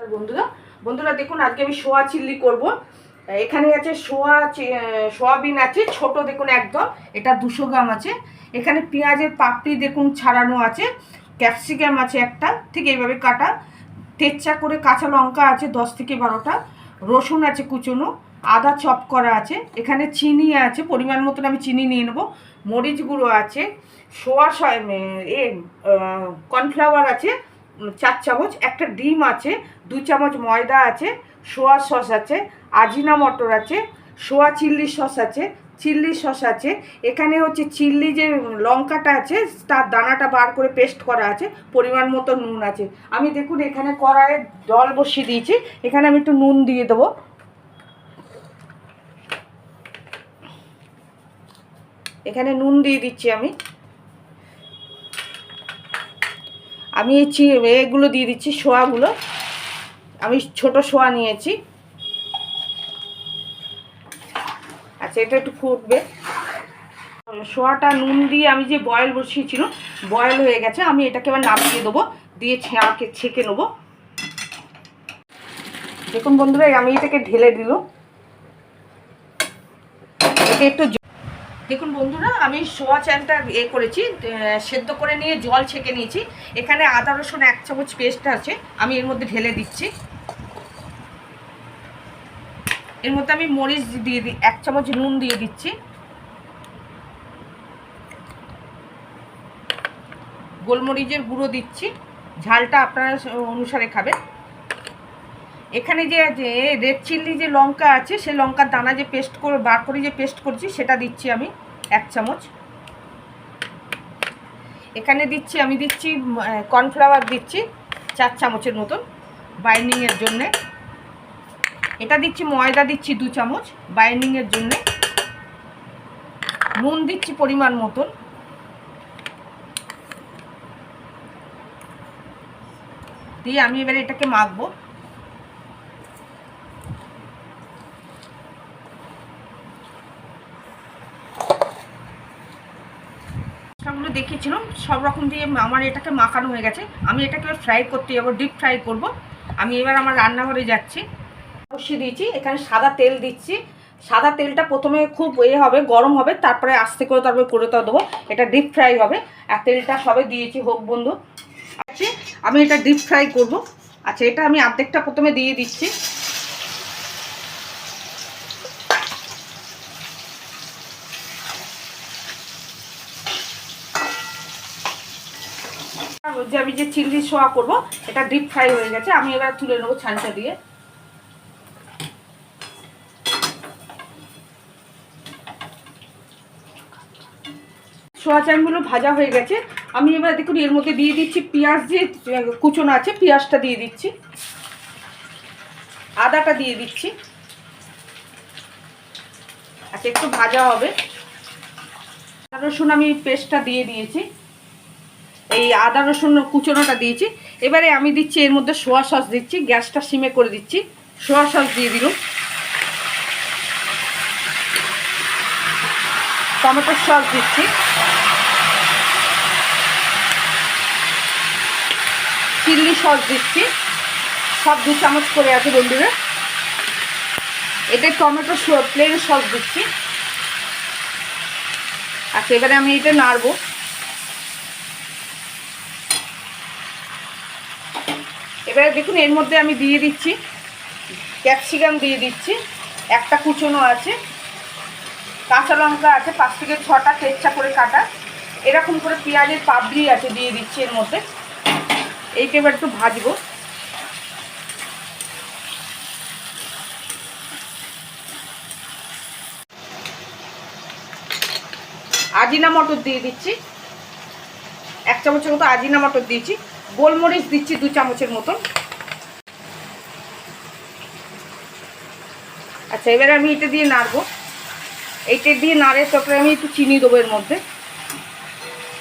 বন্ধুরা বন্ধুরা দেখুন, আজকে আমি সোয়া চিল্লি করব। এখানে আছে সোয়াবিন আছে ছোট, দেখুন একদম, এটা 200 গ্রাম আছে। এখানে পেঁয়াজের পাপড়ি দেখুন ছাড়ানো আছে, ক্যাপসিকাম আছে একটা, ঠিক এইভাবে কাটা, তেচ্চা করে কাঁচা লঙ্কা আছে 10 থেকে 12টা, রসুন আছে কুচনো, আদা চপ করা আছে, এখানে চিনি আছে পরিমাণ মতন, আমি চিনি নিয়ে নেবো, মরিচ গুঁড়ো আছে, কর্নফ্লাওয়ার আছে 4 চামচ, একটা ডিম আছে, 2 চামচ ময়দা আছে, সোয়া সস আছে, আজিনা মটর আছে, সোয়া চিল্লি সস আছে, চিল্লি সস আছে, এখানে হচ্ছে চিল্লি যে লঙ্কাটা আছে তার দানাটা বার করে পেস্ট করা আছে, পরিমাণ মতো নুন আছে। আমি দেখুন এখানে কড়াইয়ে জল বসিয়ে দিয়েছি, এখানে আমি একটু নুন দিয়ে দেবো। এখানে নুন দিয়ে দিচ্ছি আমি এগুলো দিয়ে দিচ্ছি, সোয়াগুলো আমি ছোট সোয়া নিয়েছি। আচ্ছা, এটা একটু ফুটবে। সোয়াটা নুন দিয়ে আমি যে বয়েল বসিয়েছিল, বয়েল হয়ে গেছে, আমি এটাকে এবার নামিয়ে দেবো, দিয়ে ছেঁকে নেবো। দেখুন বন্ধুরা, আমি এটাকে ঢেলে দিল, এটাকে একটু দেখুন বন্ধুরা, আমি সোয়া চালটা করেছি, সেদ্ধ করে নিয়ে জল ছেঁকে নিয়েছি। এখানে আদা রসুন 1 চামচ পেস্ট আছে, আমি এর মধ্যে ঢেলে দিচ্ছি। এর মধ্যে আমি মরিচ দিয়ে 1 চামচ নুন দিয়ে দিচ্ছি, গোলমরিচের গুঁড়ো দিচ্ছি, ঝালটা আপনারা অনুসারে খাবেন। এখানে যে রেড চিল্লি যে লঙ্কা আছে, সেই লঙ্কার দানা যে পেস্ট করে বার করে যে পেস্ট করছি সেটা দিচ্ছি আমি 1 চামচ। এখানে আমি দিচ্ছি কর্নফ্লাওয়ার দিচ্ছি 4 চামচের মতন বাইন্ডিংয়ের জন্যে। এটা দিচ্ছি ময়দা দিচ্ছি 2 চামচ বাইন্ডিংয়ের জন্যে। নুন দিচ্ছি পরিমাণ মতন। দিয়ে আমি এবারে এটাকে মাখবো। মশলাগুলো দেখিয়েছিলাম সব রকম দিয়ে আমার এটাকে মাখানো হয়ে গেছে। আমি এটাকে ফ্রাই করতে যাবো, ডিপ ফ্রাই করব। আমি এবার আমার রান্নাঘরে যাচ্ছি। বসিয়ে দিয়েছি, এখানে সাদা তেল দিচ্ছি। সাদা তেলটা প্রথমে খুব হবে, গরম হবে, তারপরে আস্তে করে করে দেবো। এটা ডিপ ফ্রাই হবে। আর তেলটা সবে দিয়েছি, হোক বন্ধু। আচ্ছা, আমি এটা ডিপ ফ্রাই করব। আচ্ছা, এটা আমি অর্ধেকটা প্রথমে দিয়ে দিচ্ছি। যে আমি যে চিল্লি সোয়া করব, এটা ডিপ ফ্রাই হয়ে গেছে, আমি এবার তুলে নেবো ছানটা দিয়ে। সোয়া চানগুলো ভাজা হয়ে গেছে, আমি এবার দেখুন এর মধ্যে দিয়ে দিচ্ছি পেঁয়াজ, যে কুচনো আছে পেঁয়াজটা দিয়ে দিচ্ছি, আদাটা দিয়ে দিচ্ছি। আচ্ছা, একটু ভাজা হবে। আদা রসুন আমি পেস্টটা দিয়ে দিয়েছি, এই আদা রসুন কুচনোটা দিয়েছি। এবারে আমি দিচ্ছি এর মধ্যে সোয়া সস দিচ্ছি, গ্যাসটা সিমে করে দিচ্ছি। সোয়া সস দিয়ে দিলাম, টমেটোর সস দিচ্ছি, চিল্লি সস দিচ্ছি, সব 2 চামচ করে আছে বন্ধুরা। এটা টমেটো প্লেন সস দিচ্ছি। আচ্ছা, এবারে আমি এটা নাড়বো। এবারে দেখুন এর মধ্যে আমি দিয়ে দিচ্ছি ক্যাপসিকাম দিয়ে দিচ্ছি, একটা কুচনো আছে, কাঁচা লঙ্কা আছে 5 থেকে 6টা তেচ্চা করে কাটা, এরকম করে পেঁয়াজের পাপড়ি আছে দিয়ে দিচ্ছি এর মধ্যে। এইটা এবার একটু ভাজবো। আজিনা মটর দিয়ে দিচ্ছি, 1 চামচের মতো আজিনা মটর দিয়েছি, গোলমরিচ দিচ্ছি 2 চামচের মতন। আচ্ছা, এবারে আমি এটা দিয়ে নাড়বো। এইটা দিয়ে নাড়ে তারপরে আমি একটু চিনি দেবো এর মধ্যে।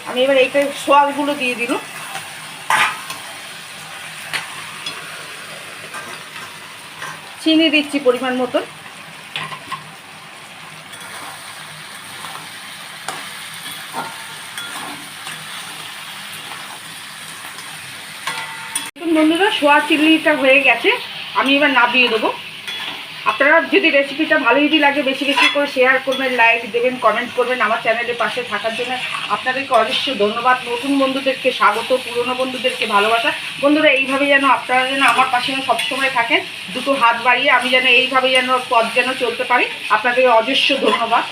আমি এবার এইটা সোয়াগুলো দিয়ে দিল, চিনি দিচ্ছি পরিমাণ মতন। বন্ধুরা, সোয়া চিল্লিটা হয়ে গেছে, আমি এবার নামিয়ে দেবো। আপনারা যদি রেসিপিটা ভালো যদি লাগে বেশি বেশি করে শেয়ার করবেন, লাইক দেবেন, কমেন্ট করবেন। আমার চ্যানেলের পাশে থাকার জন্য আপনাদেরকে অজস্র ধন্যবাদ। নতুন বন্ধুদেরকে স্বাগত, পুরনো বন্ধুদেরকে ভালোবাসা। বন্ধুরা এইভাবে যেন আপনারা যেন আমার পাশে সবসময় থাকেন, দুটো হাত বাড়িয়ে আমি যেন এইভাবে যেন পথ যেন চলতে পারি। আপনাদের অজস্র ধন্যবাদ।